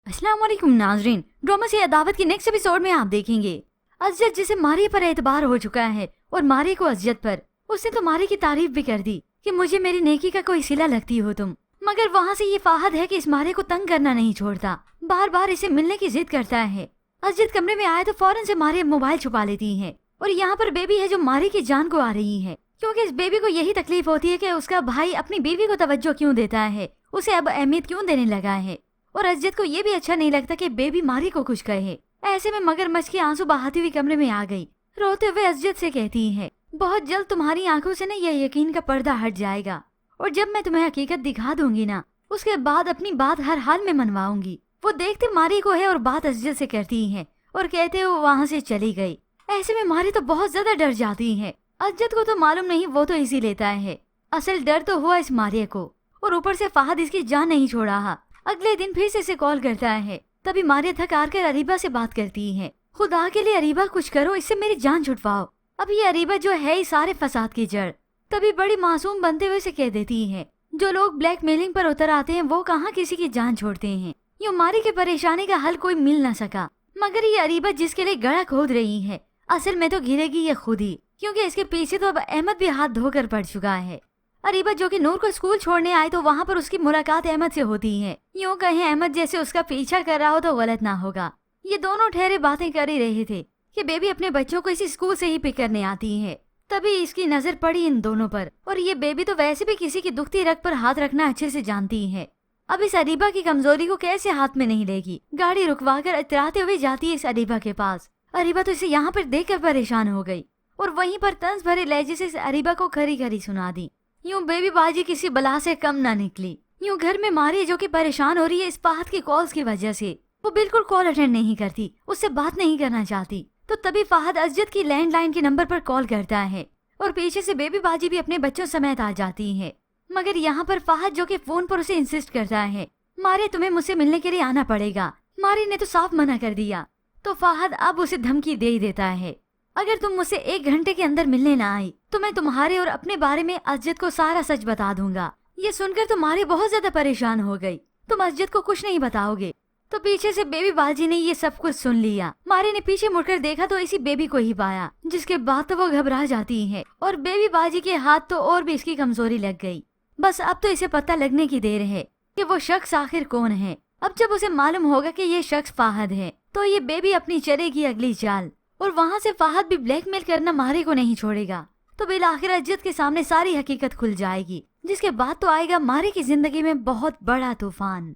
अस्सलाम वालेकुम नाजरीन, ड्रामा से अदावत की नेक्स्ट एपिसोड में आप देखेंगे अज़ियत जिसे मारी पर एतबार हो चुका है और मारी को अज़ियत पर। उसने तो मारी की तारीफ भी कर दी कि मुझे मेरी नेकी का कोई सिला लगती हो तुम। मगर वहाँ से ये फाहद है कि इस मारी को तंग करना नहीं छोड़ता, बार बार इसे मिलने की जिद करता है। अज़ियत कमरे में आए तो फौरन से मारी मोबाइल छुपा लेती है और यहाँ पर बेबी है जो मारी की जान को आ रही है, क्योंकि इस बेबी को यही तकलीफ होती है कि उसका भाई अपनी बीवी को तवज्जो क्यों देता है, उसे अब अहमियत क्यों देने लगा है। और अज़ियत को ये भी अच्छा नहीं लगता कि बेबी मारी को कुछ कहे। ऐसे में मगरमच्छ के आंसू बहाती हुई कमरे में आ गई। रोते हुए अज़ियत से कहती है, बहुत जल्द तुम्हारी आंखों से ना यह यकीन का पर्दा हट जाएगा और जब मैं तुम्हें हकीकत दिखा दूंगी ना, उसके बाद अपनी बात हर हाल में मनवाऊंगी। वो देखते मारी को है और बात अज़ियत से करती है और कहते वो वहाँ से चली गई। ऐसे में मारी तो बहुत ज्यादा डर जाती है। अज़ियत को तो मालूम नहीं, वो तो इसी लेता है। असल डर तो हुआ इस मारिया को और ऊपर से फाहद इसकी जान नहीं छोड़ा। अगले दिन फिर से इसे कॉल करता है। तभी मारिया थक हार कर अरीबा से बात करती है, खुदा के लिए अरीबा कुछ करो, इससे मेरी जान छुटवाओ। अब ये अरीबा जो है इस सारे फसाद की जड़। तभी बड़ी मासूम बनते हुए से कह देती है, जो लोग ब्लैकमेलिंग पर उतर आते हैं वो कहाँ किसी की जान छोड़ते हैं। यूं मारी की परेशानी का हल कोई मिल न सका, मगर ये अरीबा जिसके लिए गड़ा खोद रही है असल में तो घिरेगी ये खुद ही, क्योंकि इसके पीछे तो अब अहमद भी हाथ धोकर पड़ चुका है। अरीबा जो कि नूर को स्कूल छोड़ने आई तो वहाँ पर उसकी मुलाकात अहमद से होती है। यूँ कहें अहमद जैसे उसका पीछा कर रहा हो तो गलत ना होगा। ये दोनों ठहरे बातें कर ही रहे थे कि बेबी अपने बच्चों को इसी स्कूल से ही पिक करने आती है। तभी इसकी नजर पड़ी इन दोनों पर और ये बेबी तो वैसे भी किसी की दुखती रग पर हाथ रखना अच्छे से जानती है। अब इस अरीबा की कमजोरी को कैसे हाथ में नहीं लेगी। गाड़ी रुकवा कर इतराते हुए जाती है इस अरीबा के पास। अरीबा तो इसे यहाँ पर देख कर परेशान हो गई और वहीं पर तंज भरे लहजे से इस अरीबा को खरी खरी सुना दी। यूं बेबी बाजी किसी बला से कम ना निकली। यूं घर में मारी जो कि परेशान हो रही है इस फाहद की कॉल्स की वजह से। वो बिल्कुल कॉल अटेंड नहीं करती, उससे बात नहीं करना चाहती। तो तभी फाहद अज़ियत की लैंडलाइन के नंबर पर कॉल करता है और पीछे से बेबी बाजी भी अपने बच्चों समेत आ जाती है। मगर यहाँ पर फाहद जो कि फोन पर उसे इंसिस्ट करता है, मारे तुम्हें मुझसे मिलने के लिए आना पड़ेगा। मारी ने तो साफ मना कर दिया। तो फाहद अब उसे धमकी दे ही देता है, अगर तुम मुझसे 1 घंटे के अंदर मिलने ना आई तो मैं तुम्हारे और अपने बारे में अज़ियत को सारा सच बता दूंगा। ये सुनकर तो मारी बहुत ज्यादा परेशान हो गई। तुम अज़ियत को कुछ नहीं बताओगे। तो पीछे से बेबी बाजी ने ये सब कुछ सुन लिया। मारी ने पीछे मुड़कर देखा तो इसी बेबी को ही पाया, जिसके बाद तो वो घबरा जाती है और बेबी बाजी के हाथ तो और भी इसकी कमजोरी लग गई। बस अब तो इसे पता लगने की देर है कि वो शख्स आखिर कौन है। अब जब उसे मालूम होगा कि ये शख्स फाहद है तो ये बेबी अपनी चलेगी अगली चाल और वहाँ से फाहद भी ब्लैकमेल करना मारी को नहीं छोड़ेगा। तो बिलाखिर अज़ियत के सामने सारी हकीकत खुल जाएगी, जिसके बाद तो आएगा मारी की जिंदगी में बहुत बड़ा तूफान।